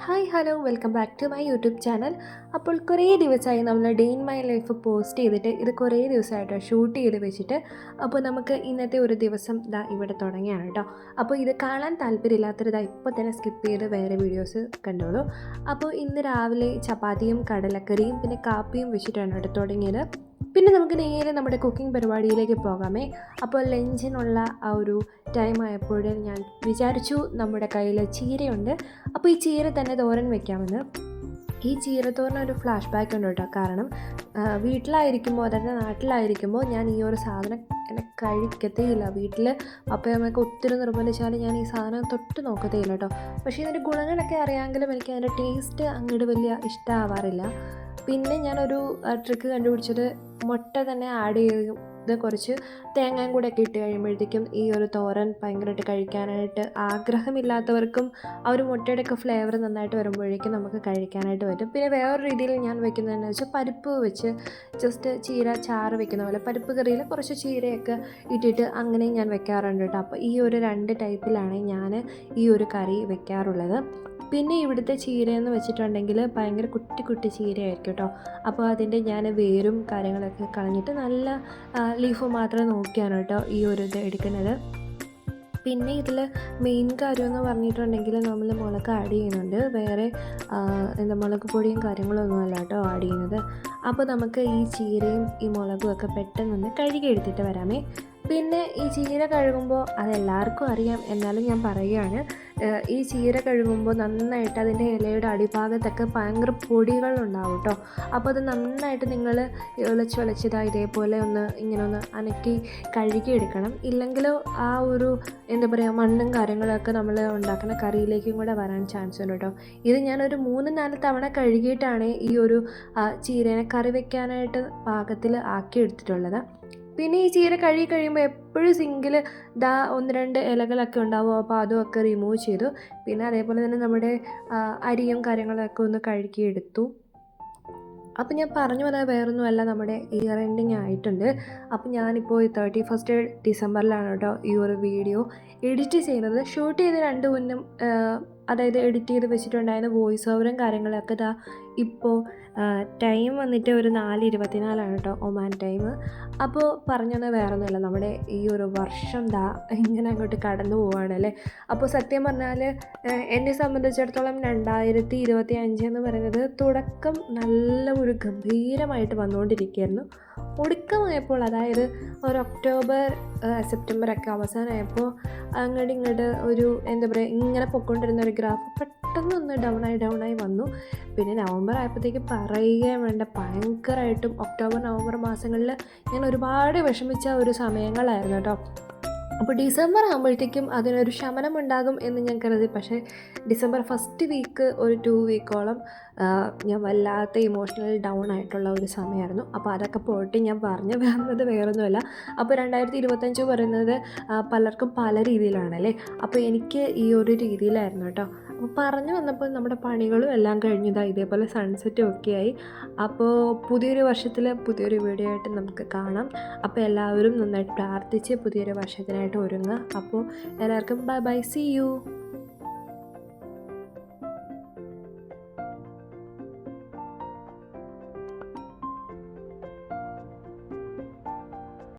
Hi hello welcome back to my YouTube channel. അപ്പോൾ കുറേ ദിവസമായി നമ്മൾ day in my life post ചെയ്തിട്ട് ഇത് കുറേ ദിവസമായിട്ട് ഷൂട്ട് ചെയ്ത് വെച്ചിട്ട്. അപ്പോൾ നമുക്ക് ഇന്നത്തെ ഒരു ദിവസം ഇവിടെ തുടങ്ങിയാണ് കേട്ടോ. അപ്പോൾ ഇത് കാണാൻ താല്പര്യമില്ലാത്തൊരു ഇപ്പോൾ തന്നെ സ്കിപ്പ് ചെയ്ത് വേറെ വീഡിയോസ് കണ്ടോളൂ. അപ്പോൾ ഇന്ന് രാവിലെ ചപ്പാത്തിയും കടലക്കറിയും പിന്നെ കാപ്പിയും വെച്ചിട്ടാണ് കേട്ടോ തുടങ്ങിയത്. പിന്നെ നമുക്ക് നേരെ നമ്മുടെ കുക്കിംഗ് പരിപാടിയിലേക്ക് പോകാമേ. അപ്പോൾ ലഞ്ചിനുള്ള ആ ഒരു ടൈം ആയപ്പോൾ ഞാൻ വിചാരിച്ചു നമ്മുടെ കയ്യിൽ ചീരയുണ്ട്, അപ്പോൾ ഈ ചീര തന്നെ തോരൻ വെക്കാമെന്ന്. ഈ ചീരത്തോരന് ഒരു ഫ്ലാഷ് ബാക്ക് ഉണ്ട് കേട്ടോ. കാരണം വീട്ടിലായിരിക്കുമ്പോൾ, അതായത് നാട്ടിലായിരിക്കുമ്പോൾ ഞാൻ ഈ ഒരു സാധനം എന്നെ കഴിക്കത്തേയില്ല. വീട്ടിൽ അപ്പയമ്മയൊക്കെ ഒത്തിരി നിർബന്ധിച്ചാലും ഞാൻ ഈ സാധനം തൊട്ട് നോക്കത്തേയില്ല കേട്ടോ. പക്ഷേ ഇതിൻ്റെ ഗുണങ്ങളൊക്കെ അറിയാമെങ്കിലും എനിക്ക് അതിൻ്റെ ടേസ്റ്റ് അങ്ങോട്ട് വലിയ ഇഷ്ടമാവാറില്ല. പിന്നെ ഞാനൊരു ട്രിക്ക് കണ്ടുപിടിച്ചത് മുട്ട തന്നെ ആഡ് ചെയ്ത് കുറച്ച് തേങ്ങയും കൂടെ ഒക്കെ ഇട്ട് കഴിയുമ്പോഴത്തേക്കും ഈ ഒരു തോരൻ ഭയങ്കരമായിട്ട് കഴിക്കാനായിട്ട് ആഗ്രഹമില്ലാത്തവർക്കും ആ ഒരു മുട്ടയുടെയൊക്കെ ഫ്ലേവർ നന്നായിട്ട് വരുമ്പോഴേക്കും നമുക്ക് കഴിക്കാനായിട്ട് പറ്റും. പിന്നെ വേറൊരു രീതിയിൽ ഞാൻ വെക്കുന്നതെന്ന് വെച്ചാൽ പരിപ്പ് വെച്ച് ജസ്റ്റ് ചീര ചാറ് വെക്കുന്ന പോലെ പരിപ്പ് കറിയിൽ കുറച്ച് ചീരയൊക്കെ ഇട്ടിട്ട് അങ്ങനെയും ഞാൻ വെക്കാറുണ്ട് കേട്ടോ. അപ്പോൾ ഈ ഒരു 2 ടൈപ്പിലാണ് ഞാൻ ഈ ഒരു കറി വെക്കാറുള്ളത്. പിന്നെ ഇവിടുത്തെ ചീരയെന്ന് വെച്ചിട്ടുണ്ടെങ്കിൽ ഭയങ്കര കുട്ടി കുട്ടി ചീരയായിരിക്കും കേട്ടോ. അപ്പോൾ അതിൻ്റെ ഞാൻ വേരും കാര്യങ്ങളൊക്കെ കളഞ്ഞിട്ട് നല്ല ലീഫ് മാത്രം നോക്കിയാണ് കേട്ടോ ഈ ഒരു ഇത് എടുക്കുന്നത്. പിന്നെ ഇതിൽ മെയിൻ കാര്യമെന്ന് പറഞ്ഞിട്ടുണ്ടെങ്കിൽ നമ്മൾ മുളക് ആഡ് ചെയ്യുന്നുണ്ട്. വേറെ മുളക് പൊടിയും കാര്യങ്ങളൊന്നും അല്ല കേട്ടോ ആഡ് ചെയ്യുന്നത്. അപ്പോൾ നമുക്ക് ഈ ചീരയും ഈ മുളകും ഒക്കെ പെട്ടെന്നൊന്ന് കഴുകി എടുത്തിട്ട് വരാമേ. പിന്നെ ഈ ചീര കഴുകുമ്പോൾ അതെല്ലാവർക്കും അറിയാം, എന്നാലും ഞാൻ പറയുകയാണ്. ഈ ചീര കഴുകുമ്പോൾ നന്നായിട്ട് അതിൻ്റെ ഇലയുടെ അടിഭാഗത്തൊക്കെ ഭയങ്കര പൊടികളുണ്ടാവും കേട്ടോ. അപ്പോൾ അത് നന്നായിട്ട് നിങ്ങൾ ഒളിച്ചൊളിച്ചതാ ഇതേപോലെ ഇങ്ങനെ ഒന്ന് അനക്കി കഴുകിയെടുക്കണം. ഇല്ലെങ്കിൽ ആ ഒരു മണ്ണും കാര്യങ്ങളൊക്കെ നമ്മൾ ഉണ്ടാക്കുന്ന കറിയിലേക്കും കൂടെ വരാൻ ചാൻസ് ഉണ്ട് കേട്ടോ. ഇത് ഞാനൊരു 3-4 തവണ കഴുകിയിട്ടാണ് ഈ ഒരു ചീരേനെ കറി വെക്കാനായിട്ട് പാകത്തിൽ ആക്കി എടുത്തിട്ടുള്ളത്. പിന്നെ ഈ ചീര കഴുകി കഴിയുമ്പോൾ എപ്പോഴും സിങ്കിൽ 1-2 ഇലകളൊക്കെ ഉണ്ടാവും. അപ്പോൾ അതുമൊക്കെ റിമൂവ് ചെയ്തു. പിന്നെ അതേപോലെ തന്നെ നമ്മുടെ അരിയും കാര്യങ്ങളൊക്കെ ഒന്ന് കഴുകിയെടുത്തു. അപ്പോൾ ഞാൻ പറഞ്ഞു വന്നത് വേറൊന്നുമല്ല, നമ്മുടെ ഇയർ എൻഡിങ് ആയിട്ടുണ്ട്. അപ്പോൾ ഞാനിപ്പോൾ 31 ഡിസംബറിലാണ് കേട്ടോ ഈ ഒരു വീഡിയോ എഡിറ്റ് ചെയ്യുന്നത്. ഷൂട്ട് ചെയ്ത് 2 മുന്നും അതായത് എഡിറ്റ് ചെയ്ത് വെച്ചിട്ടുണ്ടായിരുന്ന വോയിസ് ഓവറും കാര്യങ്ങളൊക്കെ ഇപ്പോൾ ടൈം വന്നിട്ട് ഒരു 4:24 കേട്ടോ ഒമാൻ ടൈം. അപ്പോൾ പറഞ്ഞത് വേറൊന്നുമല്ല, നമ്മുടെ ഈ ഒരു വർഷം ഇങ്ങനെ അങ്ങോട്ട് കടന്നു പോവുകയാണല്ലേ. അപ്പോൾ സത്യം പറഞ്ഞാൽ എന്നെ സംബന്ധിച്ചിടത്തോളം 2025 എന്ന് പറയുന്നത് തുടക്കം നല്ല ഒരു ഗംഭീരമായിട്ട് വന്നുകൊണ്ടിരിക്കുകയായിരുന്നു. ഒടുക്കമായപ്പോൾ, അതായത് ഒരു ഒക്ടോബർ സെപ്റ്റംബറൊക്കെ അവസാനമായപ്പോൾ ഇങ്ങോട്ട് ഒരു ഇങ്ങനെ പൊയ്ക്കൊണ്ടിരുന്ന ഒരു ഗ്രാഫ് പെട്ടെന്നൊന്ന് ഡൗണായി വന്നു. പിന്നെ നവംബർ ആയപ്പോഴത്തേക്ക് പറയുകയും വേണ്ട, ഭയങ്കരമായിട്ടും ഒക്ടോബർ നവംബർ മാസങ്ങളിൽ ഞാൻ ഒരുപാട് വിഷമിച്ച ഒരു സമയങ്ങളായിരുന്നു കേട്ടോ. അപ്പോൾ ഡിസംബർ ആകുമ്പോഴത്തേക്കും അതിനൊരു ശമനമുണ്ടാകും എന്ന് ഞാൻ കരുതി. പക്ഷേ ഡിസംബർ ഫസ്റ്റ് വീക്ക് ഒരു 2 വീക്കോളം ഞാൻ വല്ലാത്ത ഇമോഷണൽ ഡൗൺ ആയിട്ടുള്ള ഒരു സമയമായിരുന്നു. അപ്പോൾ അതൊക്കെ പോയിട്ട് ഞാൻ പറഞ്ഞു വരുന്നത് വേറൊന്നുമല്ല. അപ്പോൾ 2025 പറയുന്നത് പലർക്കും പല രീതിയിലാണല്ലേ. അപ്പോൾ എനിക്ക് ഈ ഒരു രീതിയിലായിരുന്നു കേട്ടോ. അപ്പോൾ പറഞ്ഞു വന്നപ്പോൾ നമ്മുടെ പണികളും എല്ലാം കഴിഞ്ഞതാ, ഇതേപോലെ സൺസെറ്റും ഒക്കെ ആയി. അപ്പോൾ പുതിയൊരു വർഷത്തിൽ പുതിയൊരു വീഡിയോ ആയിട്ട് നമുക്ക് കാണാം. അപ്പോൾ എല്ലാവരും നന്നായിട്ട് പ്രാർത്ഥിച്ച് പുതിയൊരു വർഷത്തിനായിട്ട് ഒരുങ്ങുക. അപ്പോൾ എല്ലാവർക്കും ബൈ ബൈ, സീ യു.